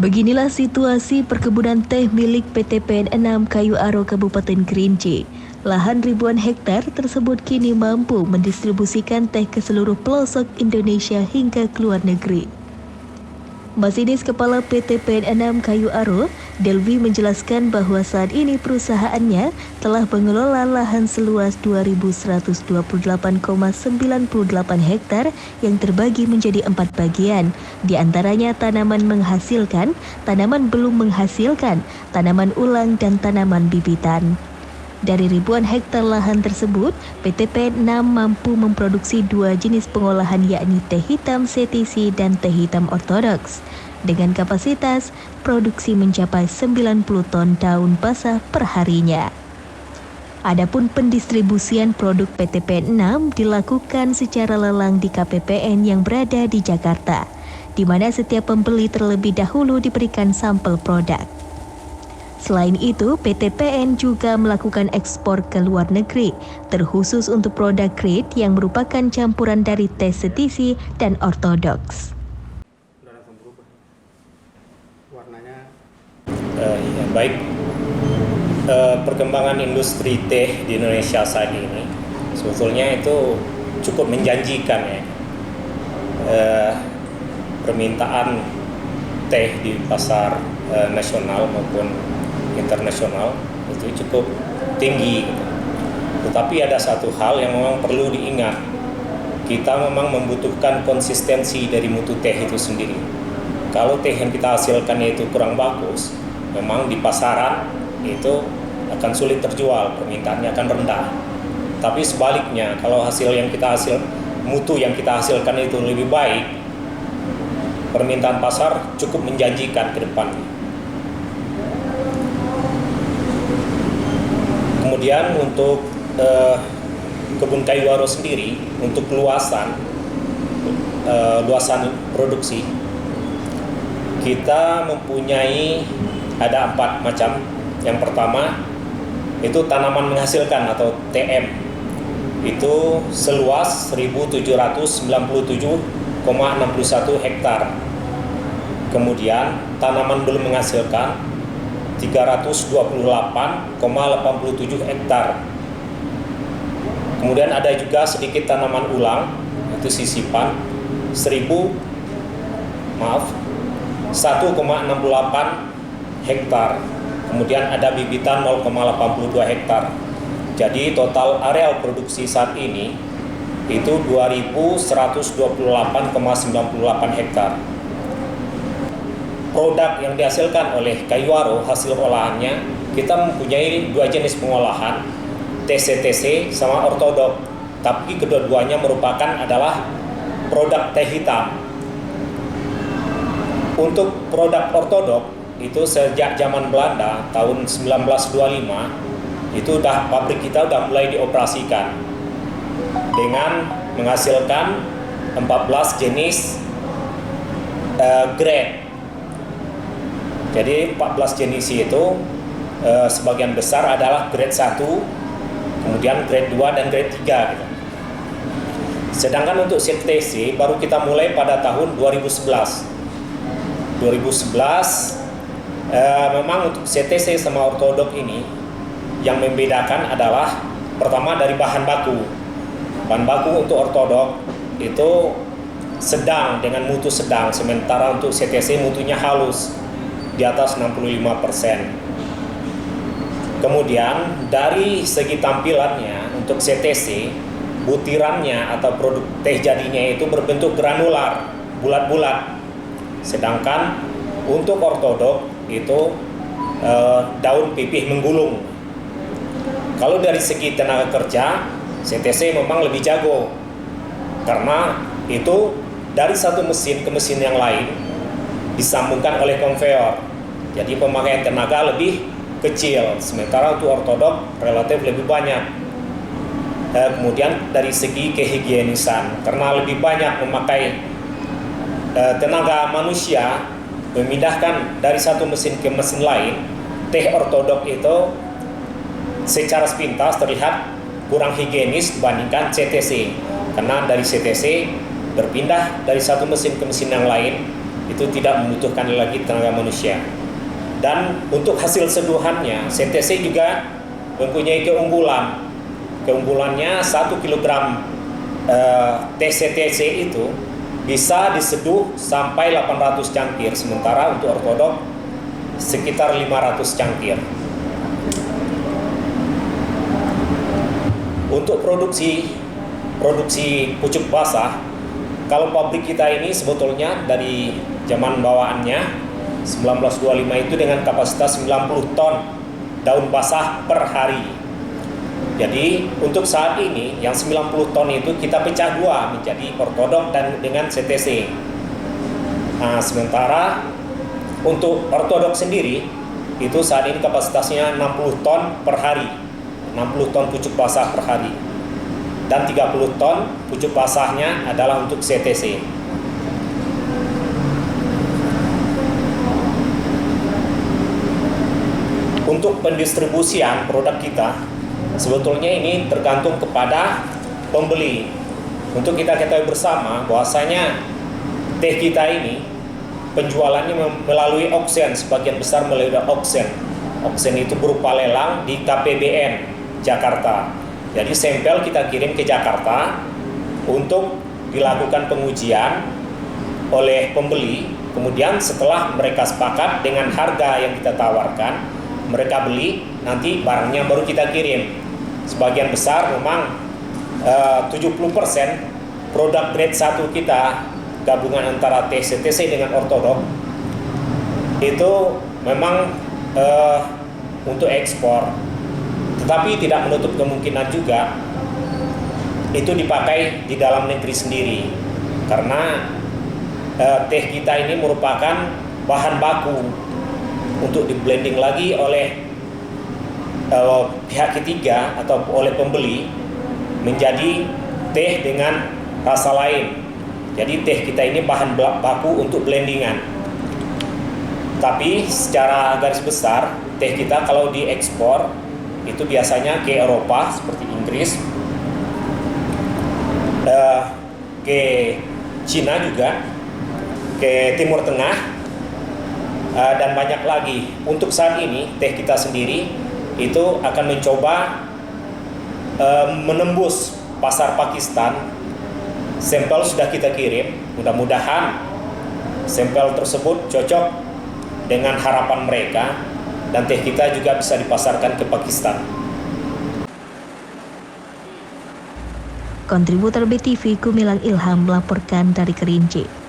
Beginilah situasi perkebunan teh milik PT PN6 Kayu Aro Kabupaten Kerinci. Lahan ribuan hektar tersebut kini mampu mendistribusikan teh ke seluruh pelosok Indonesia hingga ke luar negeri. Masinis Kepala PT PN6 Kayu Aro, Delvi menjelaskan bahwa saat ini perusahaannya telah mengelola lahan seluas 2.128,98 hektar yang terbagi menjadi 4 bagian, di antaranya tanaman menghasilkan, tanaman belum menghasilkan, tanaman ulang, dan tanaman bibitan. Dari ribuan hektar lahan tersebut, PT PN6 mampu memproduksi 2 jenis pengolahan yakni teh hitam CTC dan teh hitam ortodoks. Dengan kapasitas produksi mencapai 90 ton daun basah per harinya. Adapun pendistribusian produk PT PN6 dilakukan secara lelang di KPPN yang berada di Jakarta, di mana setiap pembeli terlebih dahulu diberikan sampel produk. Selain itu, PT PN juga melakukan ekspor ke luar negeri, terkhusus untuk produk grade yang merupakan campuran dari teh CTC dan ortodoks. Sudah langsung berubah warnanya. Baik, perkembangan industri teh di Indonesia saat ini sebetulnya itu cukup menjanjikan ya. Permintaan teh di pasar nasional maupun internasional itu cukup tinggi. Tetapi ada satu hal yang memang perlu diingat. Kita memang membutuhkan konsistensi dari mutu teh itu sendiri. Kalau teh yang kita hasilkan itu kurang bagus, memang di pasaran itu akan sulit terjual, permintaannya akan rendah. Tapi sebaliknya, kalau mutu yang kita hasilkan itu lebih baik, permintaan pasar cukup menjanjikan ke depannya. Kemudian untuk kebun kayu aro sendiri, untuk luasan produksi, kita mempunyai ada 4 macam. Yang pertama itu tanaman menghasilkan atau TM, itu seluas 1.797,61 hektar. Kemudian tanaman belum menghasilkan 328,87 hektar. Kemudian ada juga sedikit tanaman ulang, itu sisipan 1,68 hektar. Kemudian ada bibitan 0,82 hektar. Jadi total areal produksi saat ini itu 2.128,98 hektar. Produk yang dihasilkan oleh Kayu Aro, hasil olahannya, kita mempunyai 2 jenis pengolahan, TCTC sama ortodok. Tapi kedua-duanya adalah produk teh hitam. Untuk produk ortodok itu sejak zaman Belanda tahun 1925 itu pabrik kita udah mulai dioperasikan dengan menghasilkan 14 jenis grade. Jadi 14 jenis itu sebagian besar adalah grade 1, kemudian grade 2 dan grade 3 gitu. Sedangkan untuk CTC baru kita mulai pada tahun 2011. Memang untuk CTC sama ortodok ini yang membedakan adalah pertama dari bahan baku. Bahan baku untuk ortodok itu sedang dengan mutu sedang, sementara untuk CTC mutunya halus di atas 65%. Kemudian dari segi tampilannya untuk CTC, butirannya atau produk teh jadinya itu berbentuk granular, bulat-bulat. Sedangkan untuk ortodok itu daun pipih menggulung. Kalau dari segi tenaga kerja, CTC memang lebih jago karena itu dari satu mesin ke mesin yang lain disambungkan oleh konveyor, jadi pemakaian tenaga lebih kecil, sementara untuk ortodok relatif lebih banyak. Kemudian dari segi kehigienisan, karena lebih banyak memakai tenaga manusia memindahkan dari satu mesin ke mesin lain, teh ortodok itu secara sepintas terlihat kurang higienis dibandingkan CTC, karena dari CTC berpindah dari satu mesin ke mesin yang lain itu tidak membutuhkan lagi tenaga manusia. Dan untuk hasil seduhannya, CTC juga mempunyai keunggulan. Keunggulannya 1 kilogram TCTC itu bisa diseduh sampai 800 cangkir, sementara untuk ortodok sekitar 500 cangkir. Untuk produksi pucuk basah, kalau pabrik kita ini sebetulnya dari zaman bawaannya 1925 itu dengan kapasitas 90 ton daun basah per hari. Jadi untuk saat ini yang 90 ton itu kita pecah dua menjadi ortodok dan dengan CTC. Nah, sementara untuk ortodok sendiri itu saat ini kapasitasnya 60 ton per hari, 60 ton pucuk basah per hari, dan 30 ton pucuk basahnya adalah untuk CTC. Untuk pendistribusian produk kita sebetulnya ini tergantung kepada pembeli. Untuk kita ketahui bersama bahwasanya teh kita ini penjualannya melalui auction, sebagian besar melalui auction. Auction itu berupa lelang di KPBN Jakarta. Jadi sampel kita kirim ke Jakarta untuk dilakukan pengujian oleh pembeli. Kemudian setelah mereka sepakat dengan harga yang kita tawarkan, mereka beli, nanti barangnya baru kita kirim. Sebagian besar memang 70% produk grade 1 kita, gabungan antara TCTC dengan ortodok, itu memang untuk ekspor. Tetapi tidak menutup kemungkinan juga itu dipakai di dalam negeri sendiri, karena teh kita ini merupakan bahan baku untuk di blending lagi oleh pihak ketiga atau oleh pembeli menjadi teh dengan rasa lain. Jadi teh kita ini bahan baku untuk blendingan. Tapi secara garis besar teh kita kalau diekspor itu biasanya ke Eropa seperti Inggris, ke Cina juga, ke Timur Tengah, dan banyak lagi. Untuk saat ini teh kita sendiri itu akan mencoba menembus pasar Pakistan. Sampel sudah kita kirim, mudah-mudahan sampel tersebut cocok dengan harapan mereka dan teh kita juga bisa dipasarkan ke Pakistan. Kontributor BTV Gumilang Ilham melaporkan dari Kerinci.